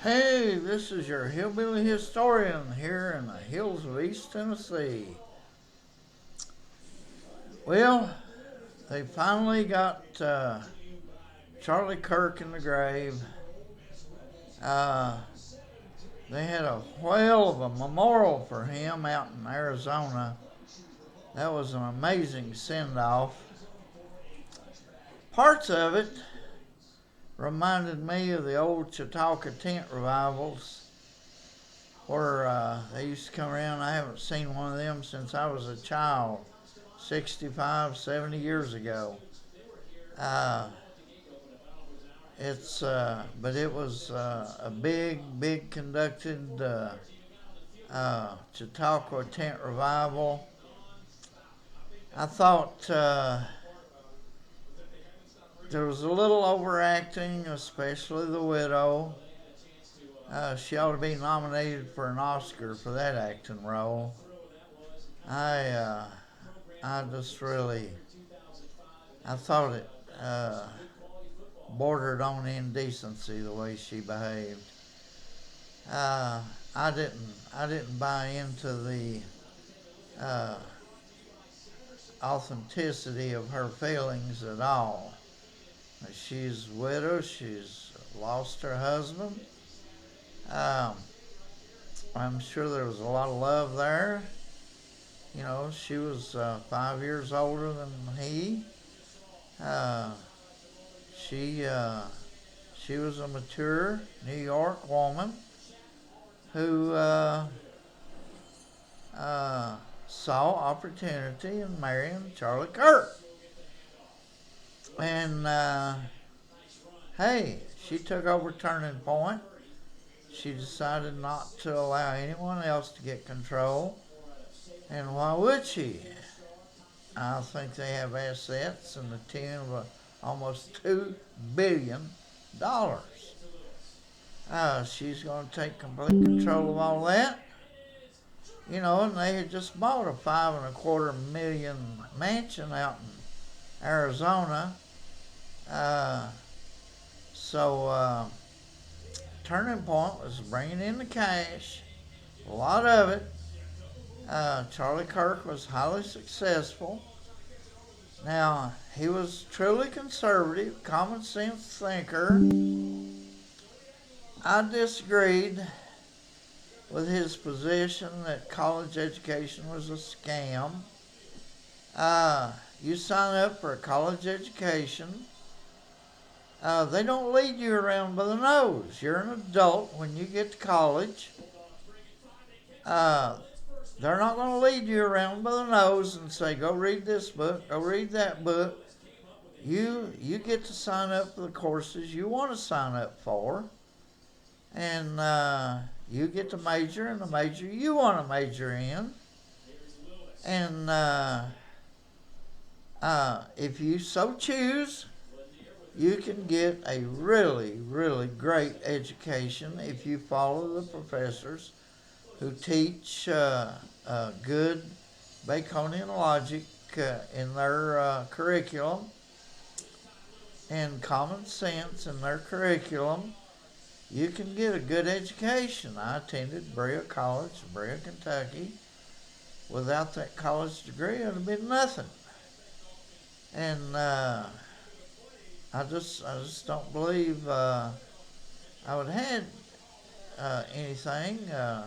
Hey, this is your hillbilly historian here in the hills of East Tennessee. Well, they finally got Charlie Kirk in the grave. Uh, they had a whale of a memorial for him out in Arizona. That was an amazing send off. Parts of it reminded me of the old Chautauqua tent revivals where they used to come around. I haven't seen one of them since I was a child, 65, 70 years ago. Uh, but it was a big conducted Chautauqua tent revival. I thought there was a little overacting, especially the widow. She ought to be nominated for an Oscar for that acting role. I uh, I just really I thought it bordered on indecency the way she behaved. Uh, I didn't buy into the uh, authenticity of her feelings at all. She's a widow. She's lost her husband. Um, I'm sure there was a lot of love there. You know, she was 5 years older than he. Uh, she she was a mature New York woman who uh, saw opportunity in marrying Charlie Kirk. And hey, she took over Turning Point. She decided not to allow anyone else to get control. And why would she? I think they have assets in the tune of almost $2 billion. She's going to take complete control of all that. You know, and they had just bought a 5.25 million mansion out in Arizona. Uh, so Turning Point was bringing in the cash, a lot of it. Charlie Kirk was highly successful. Now, he was truly conservative, common sense thinker. I disagreed with his position that college education was a scam. You sign up for a college education, they don't lead you around by the nose. You're an adult when you get to college. Uh, they're not going to lead you around by the nose and say, go read this book, go read that book. You get to sign up for the courses you want to sign up for, and you get to major in the major you want to major in. And if you so choose, you can get a really great education if you follow the professors who teach good Baconian logic in their curriculum and common sense in their curriculum. You can get a good education. I attended Brea College, Brea, Kentucky. Without that college degree, it would have been nothing. And I just don't believe I would have had anything. I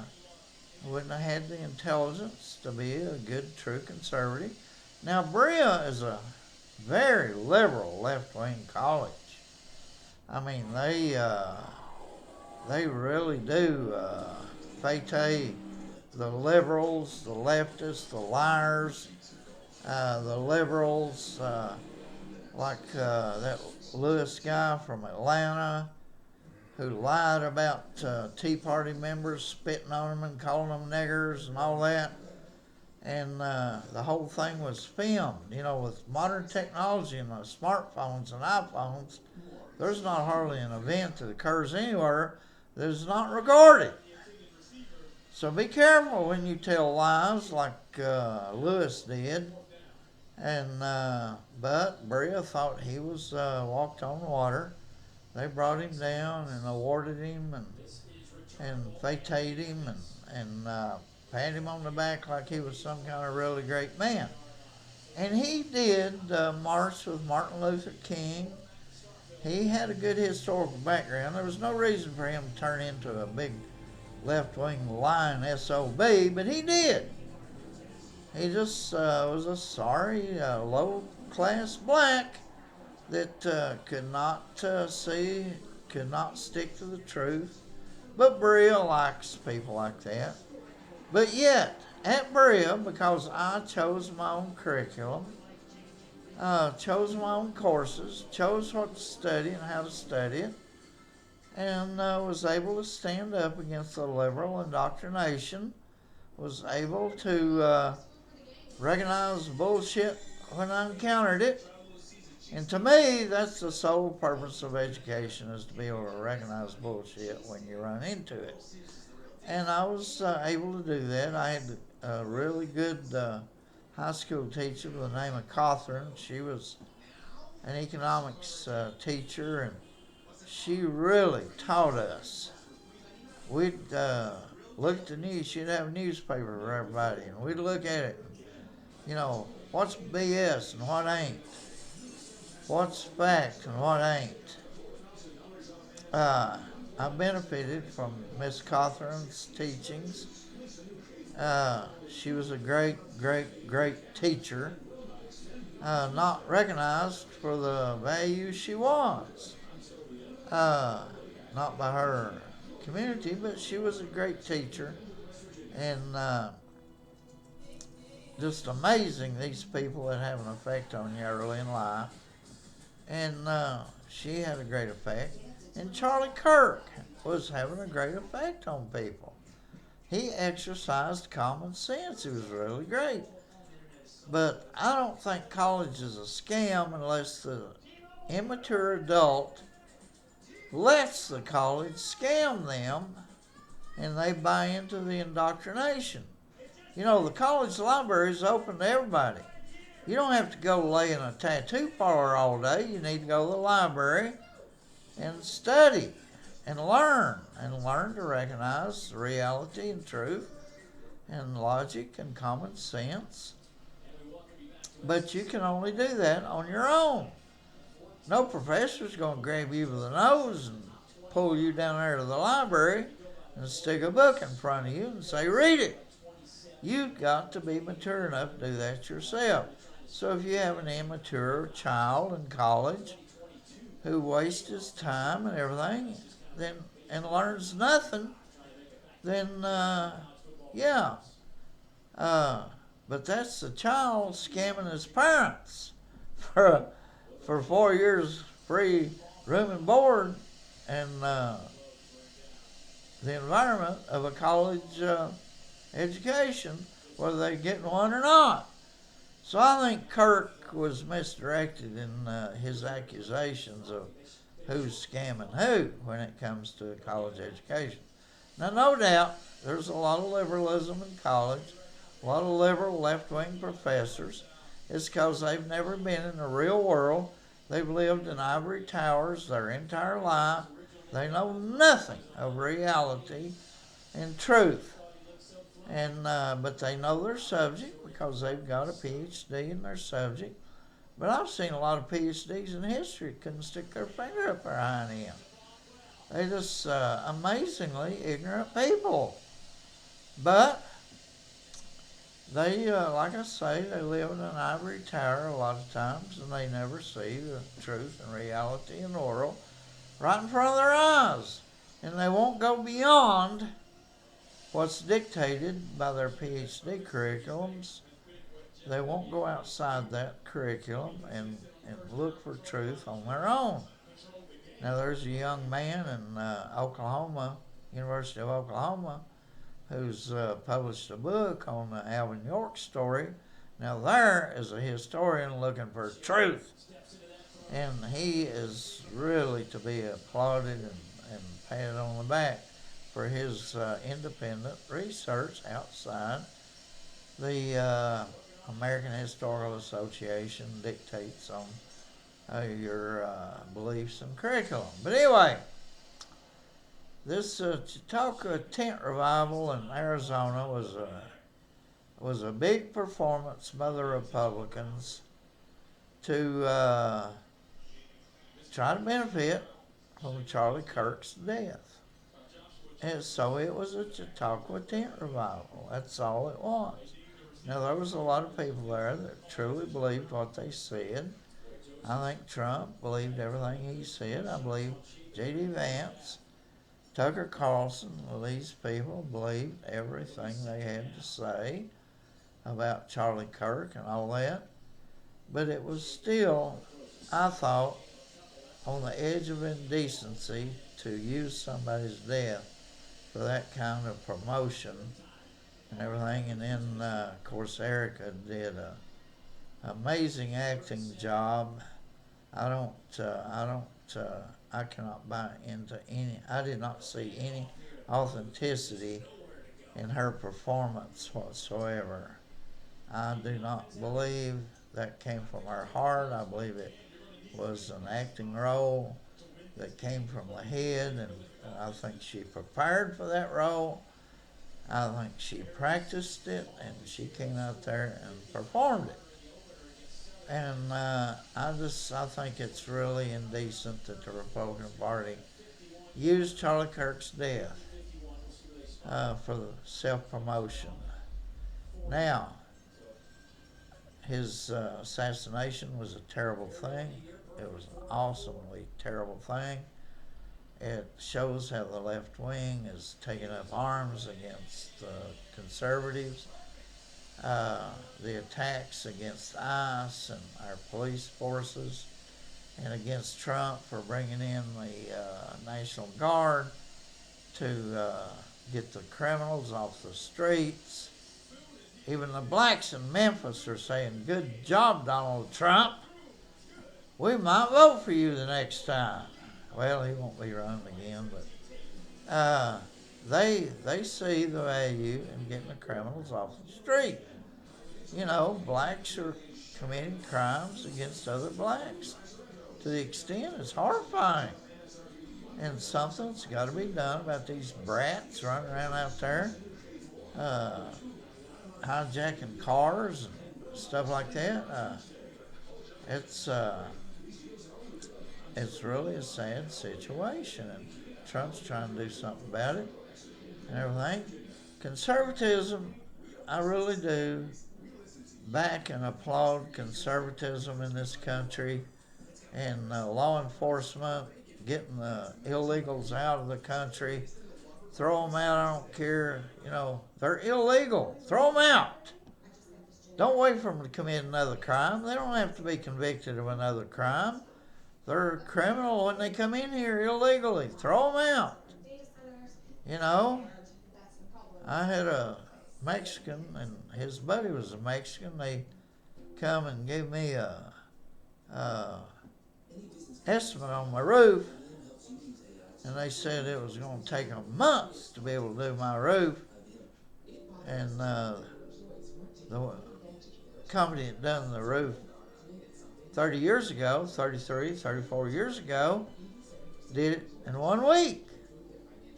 wouldn't have had the intelligence to be a good, true conservative. Now, Brea is a very liberal left-wing college. I mean, they really do fete the liberals, the leftists, the liars, the liberals, like that Lewis guy from Atlanta who lied about Tea Party members spitting on them and calling them niggers and all that. And the whole thing was filmed. You know, with modern technology and smartphones and iPhones, there's not hardly an event that occurs anywhere that is not recorded. So be careful when you tell lies like Lewis did. And but Brea thought he was walked on water. They brought him down and awarded him and and fetted him and pat him on the back like he was some kind of really great man. And he did march with Martin Luther King. He had a good historical background. There was no reason for him to turn into a big left-wing lying SOB, but he did. He just was a sorry, low-class black that could not stick to the truth. But Berea likes people like that. But yet, at Berea, because I chose my own curriculum, chose my own courses, chose what to study and how to study it, and was able to stand up against the liberal indoctrination, was able to recognize bullshit when I encountered it. And to me, that's the sole purpose of education, is to be able to recognize bullshit when you run into it. And I was able to do that. I had a really good high school teacher by the name of Catherine. She was an economics teacher, and she really taught us. We'd look at the news. She'd have a newspaper for everybody, and we'd look at it. You know, what's BS and what ain't? What's fact and what ain't? I benefited from Miss Catherine's teachings. She was a great, great, great teacher, not recognized for the value she was. Not by her community, but she was a great teacher. And just amazing, these people that have an effect on you early in life. And she had a great effect. And Charlie Kirk was having a great effect on people. He exercised common sense. He was really great. But I don't think college is a scam unless the immature adult lets the college scam them and they buy into the indoctrination. You know, the college library is open to everybody. You don't have to go lay in a tattoo parlor all day. You need to go to the library and study and learn to recognize reality and truth and logic and common sense. But you can only do that on your own. No professor's going to grab you by the nose and pull you down there to the library and stick a book in front of you and say, read it. You've got to be mature enough to do that yourself. So if you have an immature child in college who wastes his time and everything, then and learns nothing, then yeah. But that's the child scamming his parents for 4 years free room and board and the environment of a college education, whether they're getting one or not. So I think Kirk was misdirected in his accusations of who's scamming who when it comes to college education. Now, no doubt, there's a lot of liberalism in college, a lot of liberal left-wing professors. It's because they've never been in the real world. They've lived in ivory towers their entire life. They know nothing of reality and truth. And but they know their subject because they've got a PhD in their subject. But I've seen a lot of PhDs in history couldn't stick their finger up their hind end. They're just amazingly ignorant people. But they, like I say, they live in an ivory tower a lot of times, and they never see the truth and reality in the world right in front of their eyes. And they won't go beyond what's dictated by their PhD curriculums. They won't go outside that curriculum and look for truth on their own. Now, there's a young man in Oklahoma, University of Oklahoma, who's published a book on the Alvin York story. Now, there is a historian looking for truth. And he is really to be applauded and patted on the back for his independent research outside the American Historical Association dictates on your beliefs and curriculum. But anyway, this Chautauqua tent revival in Arizona was a big performance by the Republicans to try to benefit from Charlie Kirk's death. And so it was a Chautauqua tent revival. That's all it was. Now, there was a lot of people there that truly believed what they said. I think Trump believed everything he said. I believe J.D. Vance, Tucker Carlson, well, these people believed everything they had to say about Charlie Kirk and all that. But it was still, I thought, on the edge of indecency to use somebody's death for that kind of promotion and everything. And then, of course, Erica did an amazing acting job. I cannot buy into any. I did not see any authenticity in her performance whatsoever. I do not believe that came from her heart. I believe it was an acting role that came from the head, and I think she prepared for that role. I think she practiced it, and she came out there and performed it. And I think it's really indecent that the Republican Party used Charlie Kirk's death for self-promotion. Now, his assassination was a terrible thing. It was an awesomely terrible thing. It shows how the left wing is taking up arms against conservatives. The attacks against ICE and our police forces, and against Trump for bringing in the National Guard to get the criminals off the streets. Even the blacks in Memphis are saying, "Good job, Donald Trump. We might vote for you the next time." Well, he won't be running again, but they see the value in getting the criminals off the street. You know, blacks are committing crimes against other blacks to the extent it's horrifying. And something's got to be done about these brats running around out there hijacking cars and stuff like that. It's really a sad situation, and Trump's trying to do something about it and everything. Conservatism, I really do back and applaud conservatism in this country, and law enforcement getting the illegals out of the country. Throw them out, I don't care. You know, they're illegal. Throw them out. Don't wait for them to commit another crime. They don't have to be convicted of another crime. They're a criminal when they come in here illegally. Throw them out. You know, I had a Mexican, and his buddy was a Mexican. They come and gave me a estimate on my roof, and they said it was going to take them months to be able to do my roof. And the company that done the roof 30 years ago, 33, 34 years ago, did it in 1 week.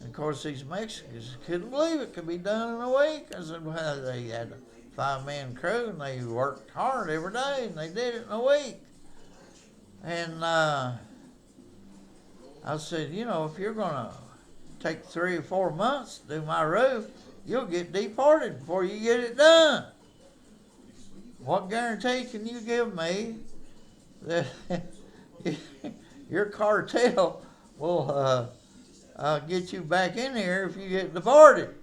And of course, these Mexicans couldn't believe it could be done in a week. I said, well, they had a 5-man crew, and they worked hard every day, and they did it in a week. And I said, you know, if you're going to take 3 or 4 months to do my roof, you'll get deported before you get it done. What guarantee can you give me that your cartel will get you back in here if you get deported?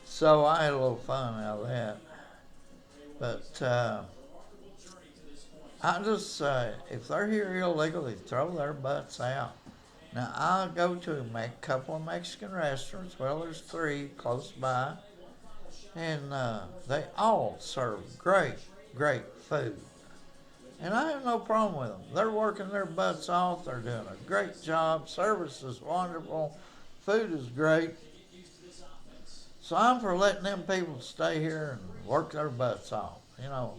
So I had a little fun out of that. But I just say, if they're here illegally, throw their butts out. Now, I'll go to a couple of Mexican restaurants. Well, there's 3 close by. And they all serve great, great food. And I have no problem with them. They're working their butts off. They're doing a great job. Service is wonderful. Food is great. So I'm for letting them people stay here and work their butts off. You know,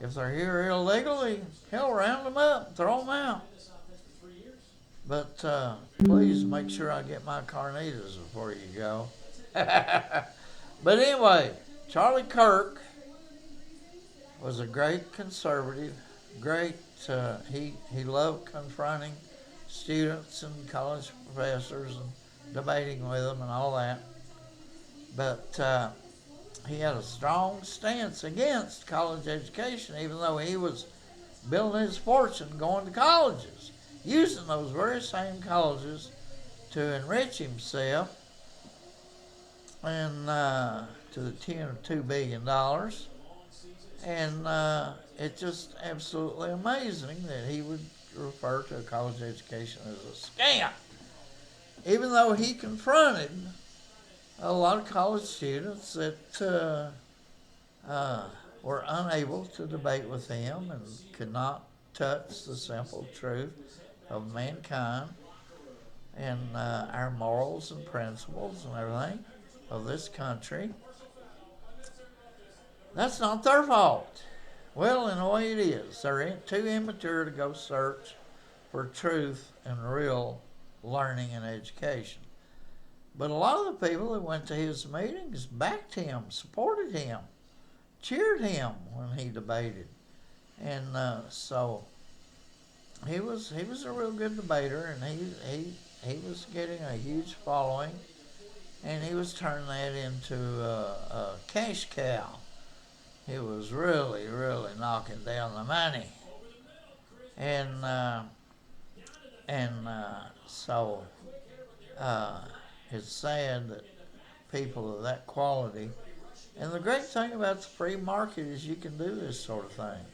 if they're here illegally, hell, round them up and throw them out. But please make sure I get my carnitas before you go. But anyway, Charlie Kirk was a great conservative, great. He loved confronting students and college professors and debating with them and all that. But he had a strong stance against college education, even though he was building his fortune going to colleges, using those very same colleges to enrich himself and to the tune of $2 billion. And it's just absolutely amazing that he would refer to a college education as a scam, even though he confronted a lot of college students that were unable to debate with him and could not touch the simple truth of mankind and our morals and principles and everything of this country. That's not their fault. Well, in a way it is. They're too immature to go search for truth and real learning and education. But a lot of the people that went to his meetings backed him, supported him, cheered him when he debated. And so he was a real good debater, and he was getting a huge following, and he was turning that into a cash cow. He was really, really knocking down the money, and so it's sad that people of that quality. And the great thing about the free market is you can do this sort of thing.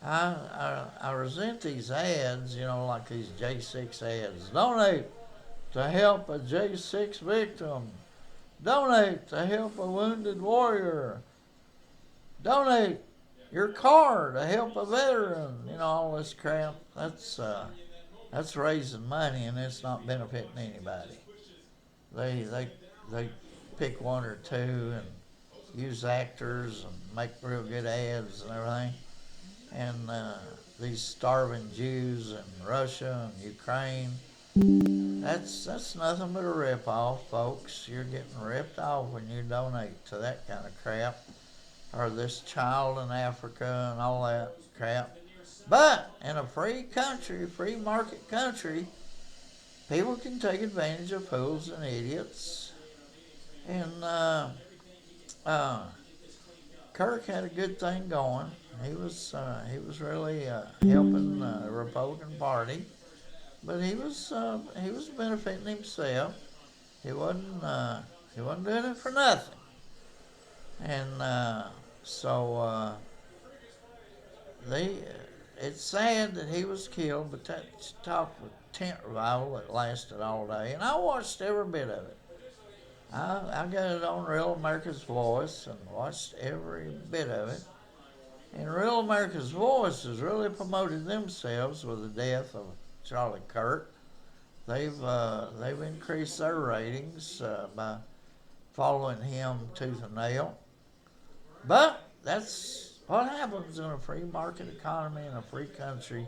I resent these ads, like these J6 ads. Donate to help a J6 victim. Donate to help a wounded warrior. Donate your car to help a veteran. All this crap. That's raising money, and it's not benefiting anybody. They pick one or two and use actors and make real good ads and everything. And these starving Jews in Russia and Ukraine, that's nothing but a rip-off, folks. You're getting ripped off when you donate to that kind of crap, or this child in Africa and all that crap. But in a free country, free market country, people can take advantage of fools and idiots. And Kirk had a good thing going. He was really helping the Republican Party, but he was benefiting himself. He wasn't doing it for nothing. And so they it's sad that he was killed, but that Chautauqua tent revival that lasted all day, and I watched every bit of it. I got it on Real America's Voice and watched every bit of it. And Real America's Voice has really promoted themselves with the death of Charlie Kirk. They've increased their ratings by following him tooth and nail. But that's what happens in a free market economy in a free country,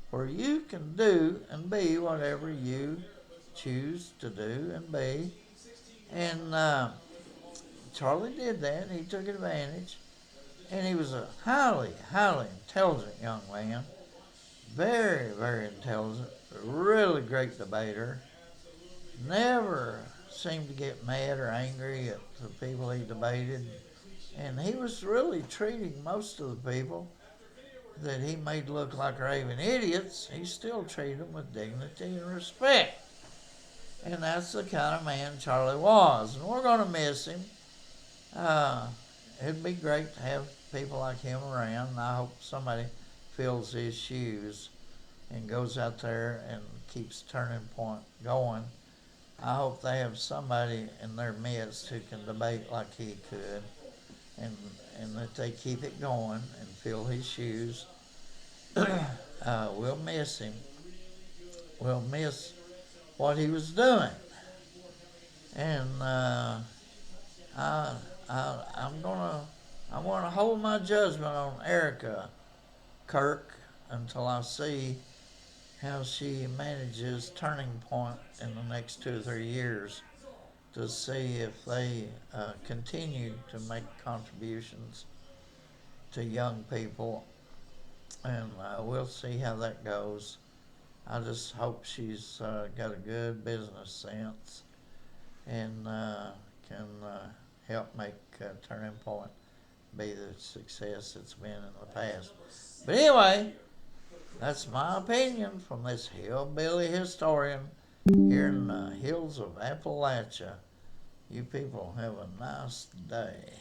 where you can do and be whatever you choose to do and be. And Charlie did that. He took advantage. And he was a highly, highly intelligent young man. Very, very intelligent. A really great debater. Never seemed to get mad or angry at the people he debated. And he was really treating most of the people that he made look like raving idiots. He still treated them with dignity and respect. And that's the kind of man Charlie was. And we're going to miss him. It'd be great to have people like him around. And I hope somebody fills his shoes and goes out there and keeps Turning Point going. I hope they have somebody in their midst who can debate like he could, and that they keep it going and fill his shoes. We'll miss him. We'll miss what he was doing. And I'm gonna hold my judgment on Erica Kirk until I see how she manages Turning Point in the next 2 or 3 years to see if they continue to make contributions to young people, and we'll see how that goes. I just hope she's got a good business sense and can help make Turning Point be the success it's been in the past. But anyway, that's my opinion from this hillbilly historian here in the hills of Appalachia. You people have a nice day.